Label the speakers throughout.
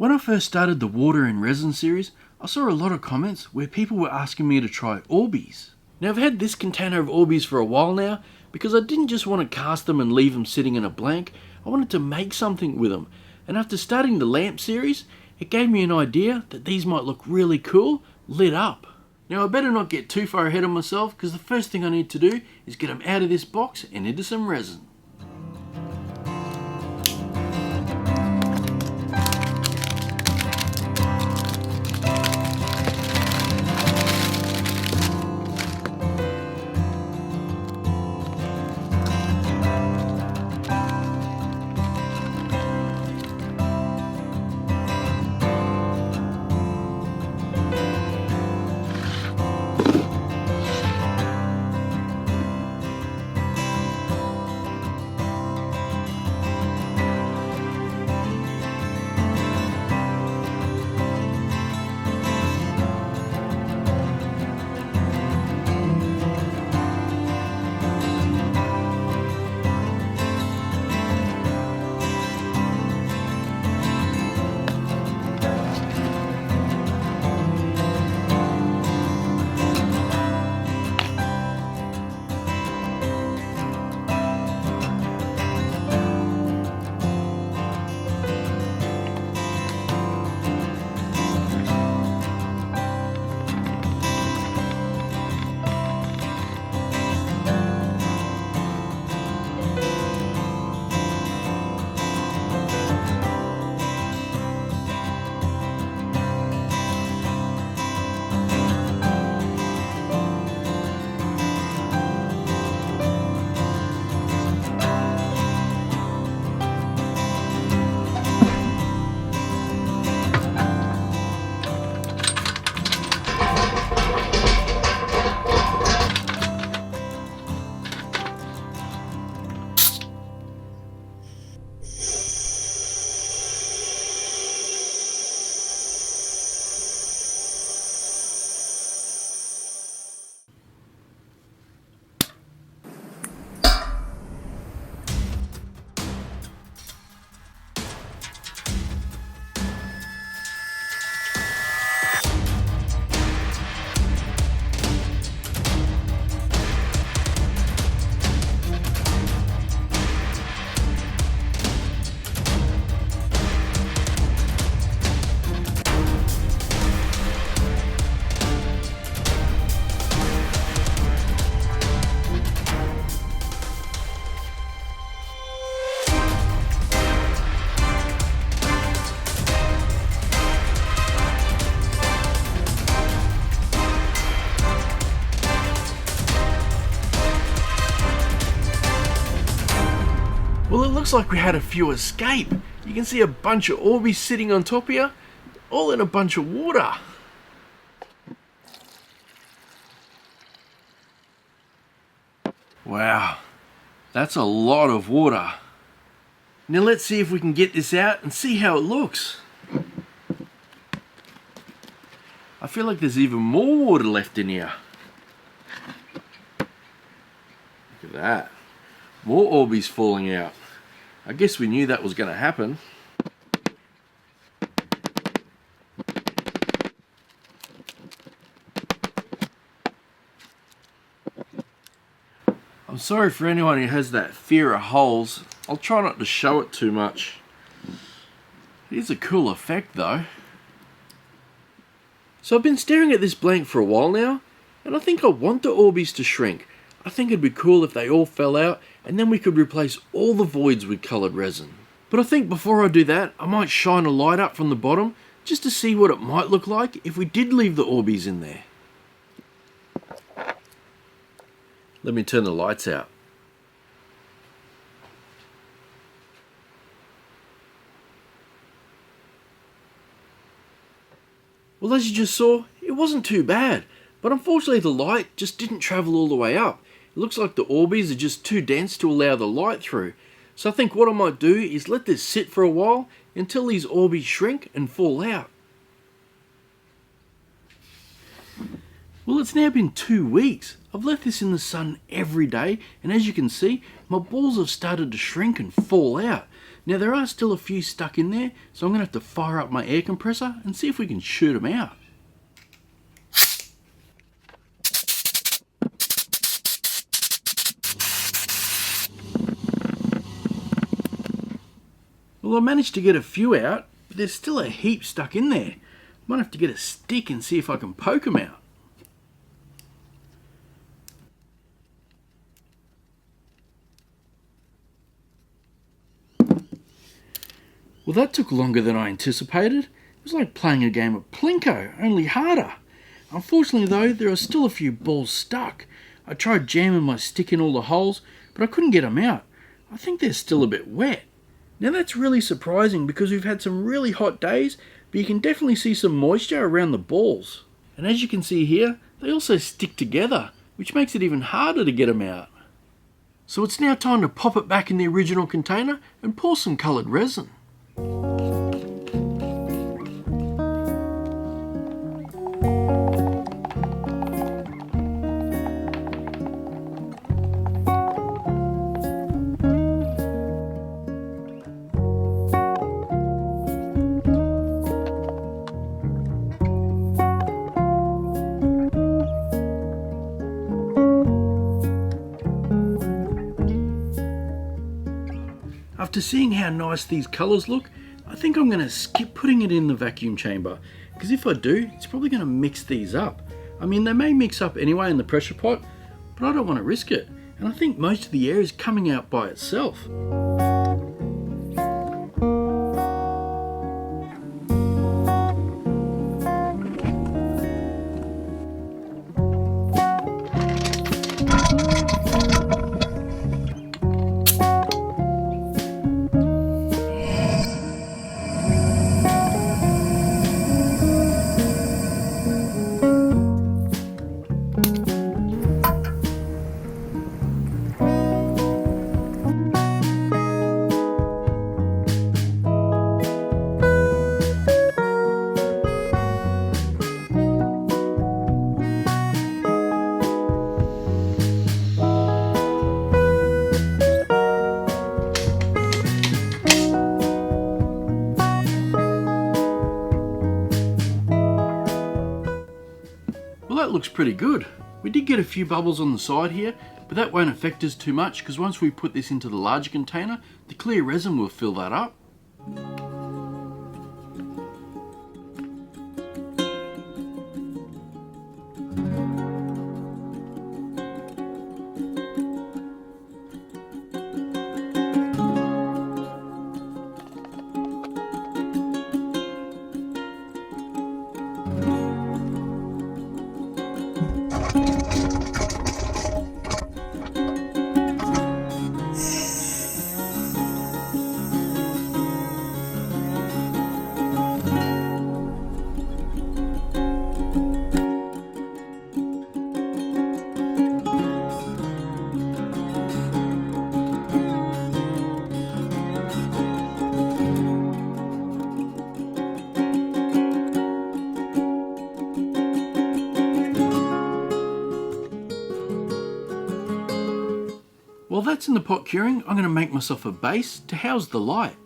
Speaker 1: When I first started the water and resin series, I saw a lot of comments where people were asking me to try ORBEEZ. Now I've had this container of ORBEEZ for a while now because I didn't just want to cast them and leave them sitting in a blank, I wanted to make something with them. And after starting the lamp series, it gave me an idea that these might look really cool lit up. Now I better not get too far ahead of myself because the first thing I need to do is get them out of this box and into some resin. Well, it looks like we had a few escape. You can see a bunch of ORBEEZ sitting on top here, all in a bunch of water. Wow, that's a lot of water. Now let's see if we can get this out and see how it looks. I feel like there's even more water left in here. Look at that. More ORBEEZ falling out. I guess we knew that was going to happen. I'm sorry for anyone who has that fear of holes. I'll try not to show it too much. It is a cool effect though. So I've been staring at this blank for a while now, and I think I want the ORBEEZ to shrink. I think it'd be cool if they all fell out and then we could replace all the voids with coloured resin. But I think before I do that, I might shine a light up from the bottom just to see what it might look like if we did leave the ORBEEZ in there. Let me turn the lights out. Well, as you just saw, it wasn't too bad, but unfortunately the light just didn't travel all the way up. It looks like the ORBEEZ are just too dense to allow the light through. So I think what I might do is let this sit for a while until these ORBEEZ shrink and fall out. Well, it's now been 2 weeks. I've left this in the sun every day, and as you can see, my balls have started to shrink and fall out. Now there are still a few stuck in there, so I'm going to have to fire up my air compressor and see if we can shoot them out. Well, I managed to get a few out, but there's still a heap stuck in there. Might have to get a stick and see if I can poke them out. Well, that took longer than I anticipated. It was like playing a game of Plinko, only harder. Unfortunately though, there are still a few balls stuck. I tried jamming my stick in all the holes, but I couldn't get them out. I think they're still a bit wet. Now that's really surprising because we've had some really hot days, but you can definitely see some moisture around the balls. And as you can see here, they also stick together, which makes it even harder to get them out. So it's now time to pop it back in the original container and pour some coloured resin. After seeing how nice these colours look, I think I'm going to skip putting it in the vacuum chamber, because if I do, it's probably going to mix these up. I mean, they may mix up anyway in the pressure pot, but I don't want to risk it, and I think most of the air is coming out by itself. Well, that looks pretty good. We did get a few bubbles on the side here, but that won't affect us too much because once we put this into the larger container, the clear resin will fill that up. While that's in the pot curing, I'm going to make myself a base to house the light.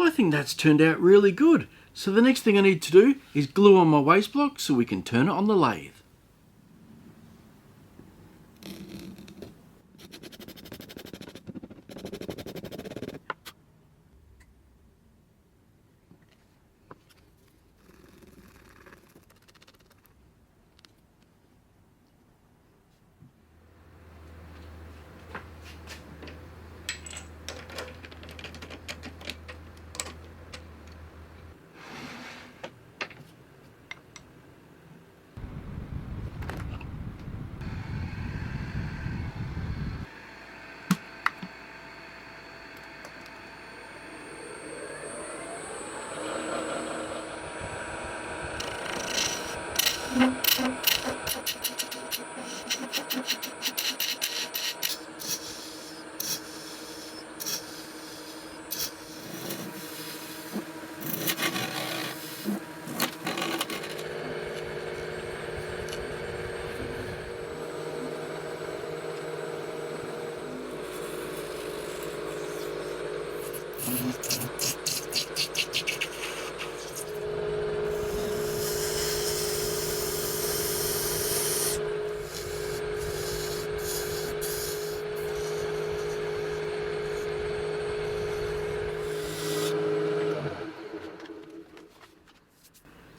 Speaker 1: Well, I think that's turned out really good. So the next thing I need to do is glue on my waste block so we can turn it on the lathe.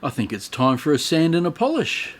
Speaker 1: I think it's time for a sand and a polish.